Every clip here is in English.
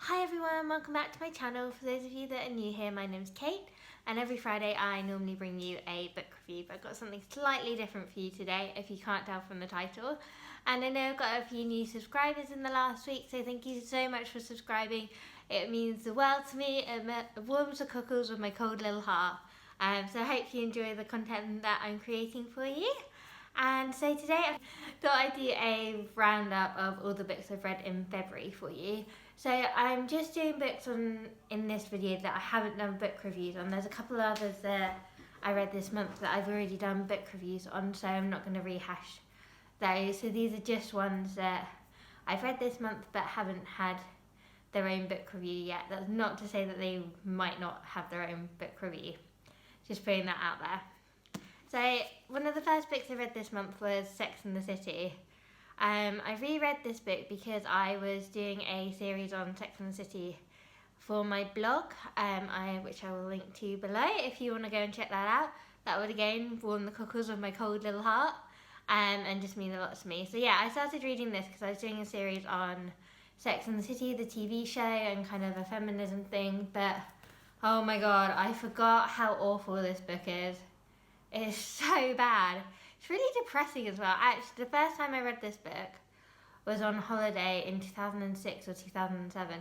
Hi everyone, welcome back to my channel. For those of you that are new here, my name's Kate, and every Friday I normally bring you a book review, but I've got something slightly different for you today, if you can't tell from the title. And I know I've got a few new subscribers in the last week, so thank you so much for subscribing. It means the world to me. It warms the cockles of my cold little heart. So I hope you enjoy the content that I'm creating for you. And so today I thought I'd do a roundup of all the books I've read in February for you. So I'm just doing books in this video that I haven't done book reviews on. There's a couple of others that I read this month that I've already done book reviews on, so I'm not going to rehash those. So these are just ones that I've read this month but haven't had their own book review yet. That's not to say that they might not have their own book review. Just putting that out there. So one of the first books I read this month was Sex and the City. I reread this book because I was doing a series on Sex and the City for my blog, which I will link to below if you want to go and check that out. That would again warm the cockles of my cold little heart and just mean a lot to me. So yeah, I started reading this because I was doing a series on Sex and the City, the TV show, and kind of a feminism thing, but oh my god, I forgot how awful this book is. It's so bad. It's really depressing as well. Actually, the first time I read this book was on holiday in 2006 or 2007.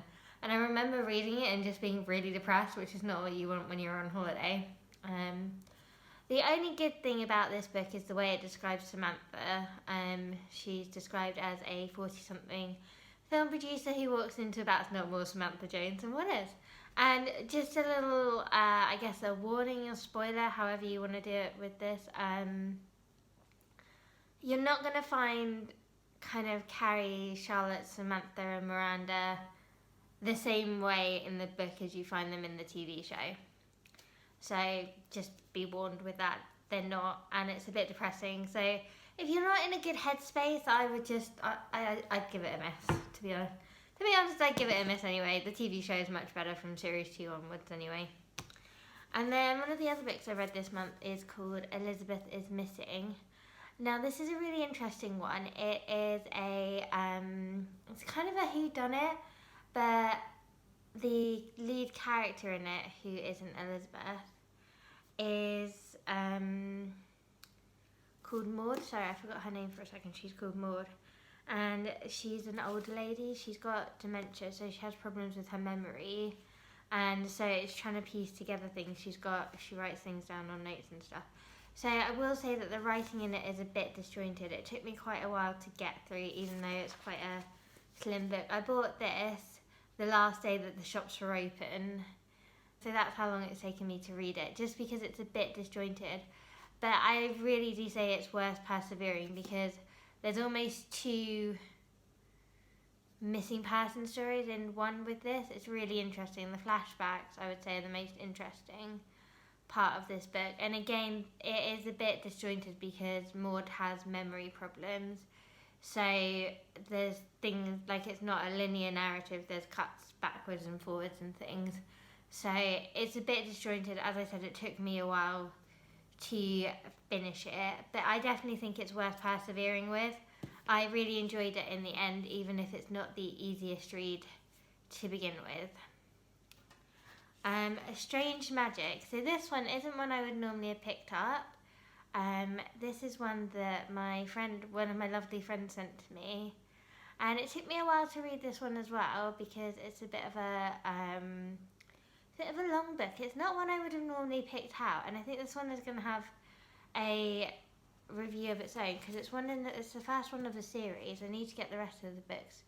And I remember reading it and just being really depressed, which is not what you want when you're on holiday. The only good thing about this book is the way it describes Samantha. She's described as a 40-something film producer who walks into That's Not More Samantha Jones and what is. And just a little, I guess a warning or spoiler, however you want to do it with this. You're not going to find kind of Carrie, Charlotte, Samantha and Miranda the same way in the book as you find them in the TV show. So just be warned with that. They're not, and it's a bit depressing. So if you're not in a good headspace, I would just, I'd give it a miss, to be honest. To be honest, I'd give it a miss anyway. The TV show is much better from series 2 onwards anyway. And then one of the other books I read this month is called Elizabeth is Missing. Now this is a really interesting one. It is a, it's kind of a whodunit, but the lead character in it, who isn't Elizabeth, is called Maud. Sorry, I forgot her name for a second. She's called Maud. And she's an older lady. She's got dementia, so she has problems with her memory. And so it's trying to piece together things. She writes things down on notes and stuff. So I will say that the writing in it is a bit disjointed. It took me quite a while to get through, even though it's quite a slim book. I bought this the last day that the shops were open. So that's how long it's taken me to read it, just because it's a bit disjointed. But I really do say it's worth persevering because there's almost 2 missing person stories in one with this. It's really interesting. The flashbacks, I would say, are the most interesting part of this book. And again, it is a bit disjointed because Maud has memory problems. So there's things, like it's not a linear narrative. There's cuts backwards and forwards and things. So it's a bit disjointed. As I said, it took me a while to finish it, but I definitely think it's worth persevering with. I really enjoyed it in the end, even if it's not the easiest read to begin with. Strange Magic. So this one isn't one I would normally have picked up. This is one that one of my lovely friends sent to me, and it took me a while to read this one as well because it's a bit of a long book. It's not one I would have normally picked out, and I think this one is going to have a review of its own because it's the first one of the series. I need to get the rest of the books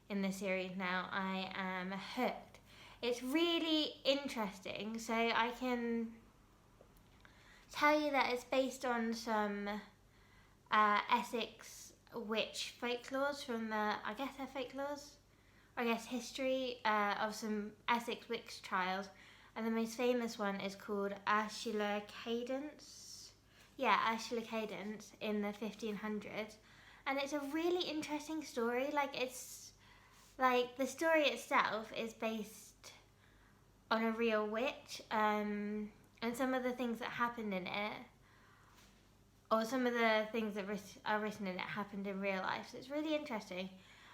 in the series now. I am hooked. It's really interesting. So I can tell you that it's based on some Essex witch folklores from I guess they're folklores, I guess history of some Essex witch trials, and the most famous one is called Ursula Cadence. Yeah, Ursula Cadence in the 1500s, and it's a really interesting story. The story itself is based on a real witch, and some of the things that happened in it, or some of the things that are written in it, happened in real life. So it's really interesting.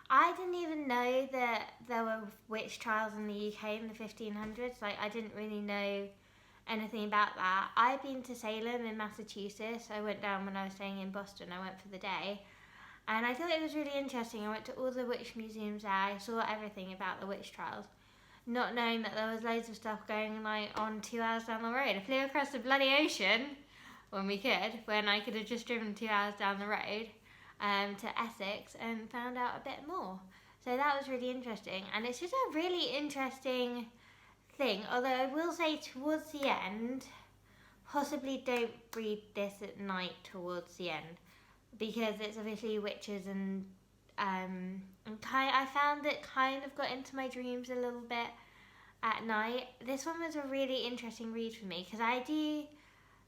I didn't even know that there were witch trials in the UK in the 1500s. Like, I didn't really know anything about that. I've been to Salem in Massachusetts. I went down when I was staying in Boston. I went for the day. And I thought it was really interesting. I went to all the witch museums there. I saw everything about the witch trials, not knowing that there was loads of stuff going like on 2 hours down the road. I flew across the bloody ocean when I could have just driven 2 hours down the road to Essex and found out a bit more. So that was really interesting, and it's just a really interesting thing. Although I will say towards the end, possibly don't read this at night towards the end, because it's obviously witches and I found it kind of got into my dreams a little bit at night. This one was a really interesting read for me because I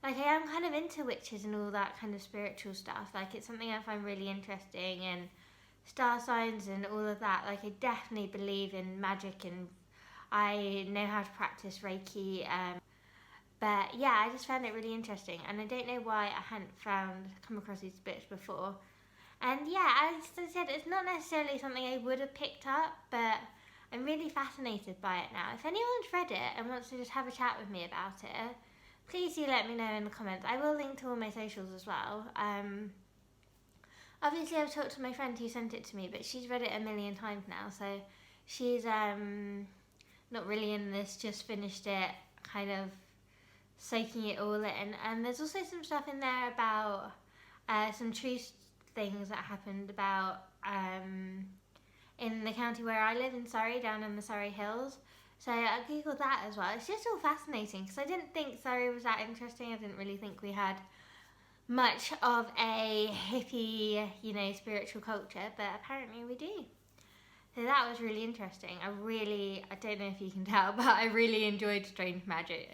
am kind of into witches and all that kind of spiritual stuff. Like, it's something I find really interesting, and star signs and all of that. Like, I definitely believe in magic, and I know how to practice Reiki. But yeah, I just found it really interesting, and I don't know why I hadn't come across these books before. And yeah, as I said, it's not necessarily something I would have picked up, but I'm really fascinated by it now. If anyone's read it and wants to just have a chat with me about it, please do let me know in the comments. I will link to all my socials as well. Obviously I've talked to my friend who sent it to me, but she's read it a million times now, so she's not really in this, just finished it, kind of soaking it all in. And there's also some stuff in there about some true things that happened about in the county where I live, in Surrey, down in the Surrey Hills. So I googled that as well. It's just all fascinating because I didn't think Surrey was that interesting. I didn't really think we had much of a hippie, spiritual culture, but apparently we do. So that was really interesting. I don't know if you can tell, but I really enjoyed Strange Magic.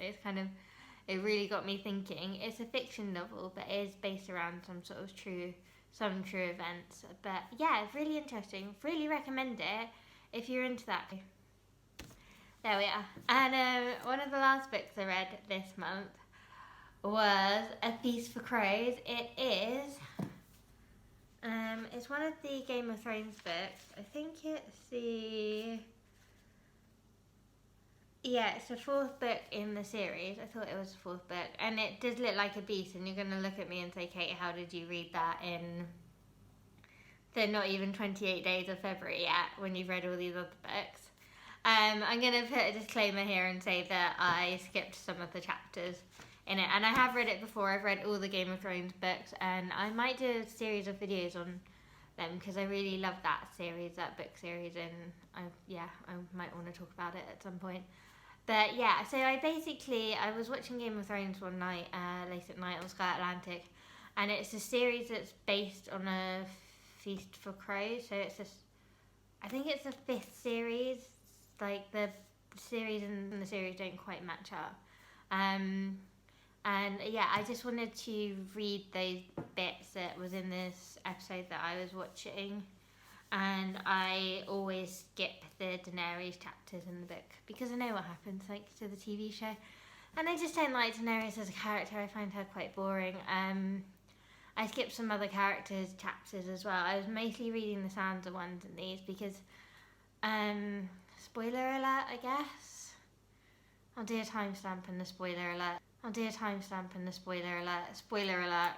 It really got me thinking. It's a fiction novel, but it is based around some true events. But yeah, it's really interesting. Really recommend it if you're into that. There we are. And one of the last books I read this month was A Feast for Crows. It's one of the Game of Thrones books. I think it's the fourth book in the series. I thought it was the fourth book, and it does look like a beast. And you're going to look at me and say, Kate, how did you read that in the not even 28 days of February yet, when you've read all these other books? I'm going to put a disclaimer here and say that I skipped some of the chapters in it, and I have read it before. I've read all the Game of Thrones books, and I might do a series of videos on them because I really love that book series, and I might want to talk about it at some point. But yeah, so I was watching Game of Thrones one night, late at night on Sky Atlantic, and it's a series that's based on A Feast for Crows. So I think it's the 5th series. Like, the series and the series don't quite match up. And yeah, I just wanted to read those bits that was in this episode that I was watching. And I always skip the Daenerys chapters in the book because I know what happens, thanks to the TV show. And I just don't like Daenerys as a character. I find her quite boring. I skipped some other characters' chapters as well. I was mostly reading the Sansa ones in these because, spoiler alert, I guess. I'll do a timestamp and the spoiler alert. Spoiler alert.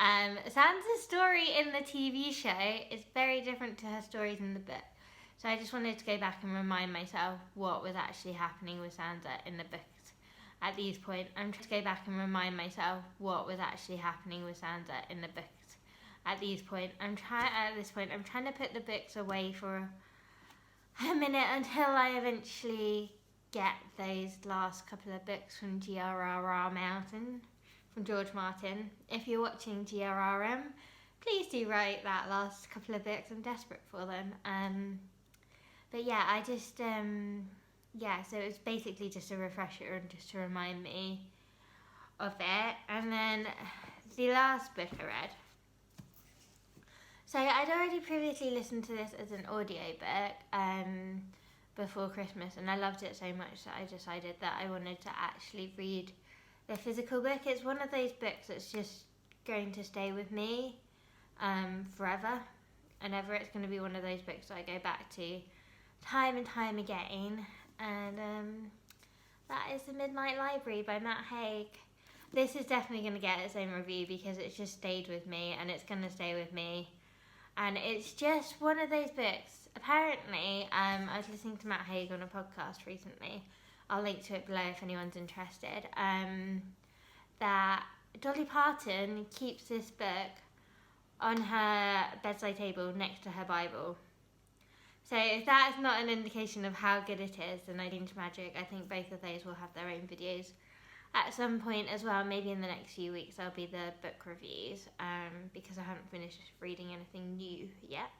Sansa's story in the TV show is very different to her stories in the book. So I just wanted to go back and remind myself what was actually happening with Sansa in the books. At this point, I'm trying to go back and remind myself what was actually happening with Sansa in the books. At this point, I'm trying to put the books away for a minute until I eventually get those last couple of books from from George Martin. If you're watching GRRM, please do write that last couple of books. I'm desperate for them. But yeah, I just so it's basically just a refresher and just to remind me of it. And then the last book I read. So I'd already previously listened to this as an audiobook before Christmas, and I loved it so much that I decided that I wanted to actually read the physical book. It's one of those books that's just going to stay with me forever. and ever. It's going to be one of those books that I go back to time and time again. And that is The Midnight Library by Matt Haigh. This is definitely going to get its own review because it's just stayed with me, and it's going to stay with me. And it's just one of those books. Apparently, I was listening to Matt Haigh on a podcast recently. I'll link to it below if anyone's interested. That Dolly Parton keeps this book on her bedside table next to her Bible. So if that is not an indication of how good it is, then I think magic. I think both of those will have their own videos at some point as well. Maybe in the next few weeks there'll be the book reviews, because I haven't finished reading anything new yet.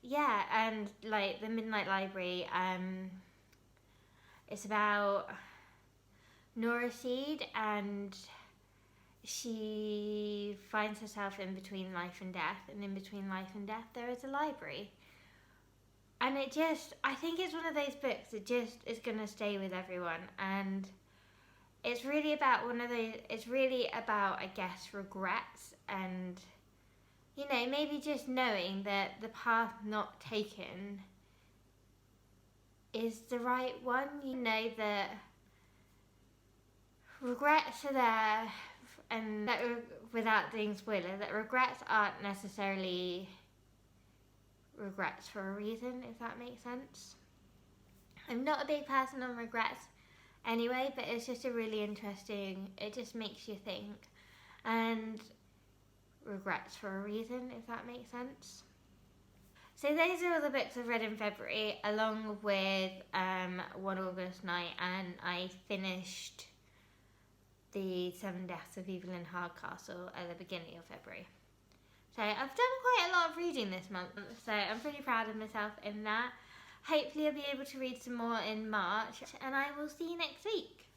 Yeah, and like The Midnight Library, it's about Nora Seed, and she finds herself in between life and death, and in between life and death there is a library. And I think it's one of those books that just is going to stay with everyone. And it's really about I guess, regrets, and, you know, maybe just knowing that the path not taken is the right one. You know that regrets are there, and that, without doing spoiler, that regrets aren't necessarily regrets for a reason, if that makes sense. I'm not a big person on regrets anyway, but it's just a really interesting, it just makes you think, and regrets for a reason, if that makes sense. So those are all the books I've read in February, along with One August Night, and I finished the 7 Deaths of Evelyn Hardcastle at the beginning of February. So I've done quite a lot of reading this month, so I'm pretty proud of myself in that. Hopefully I'll be able to read some more in March, and I will see you next week.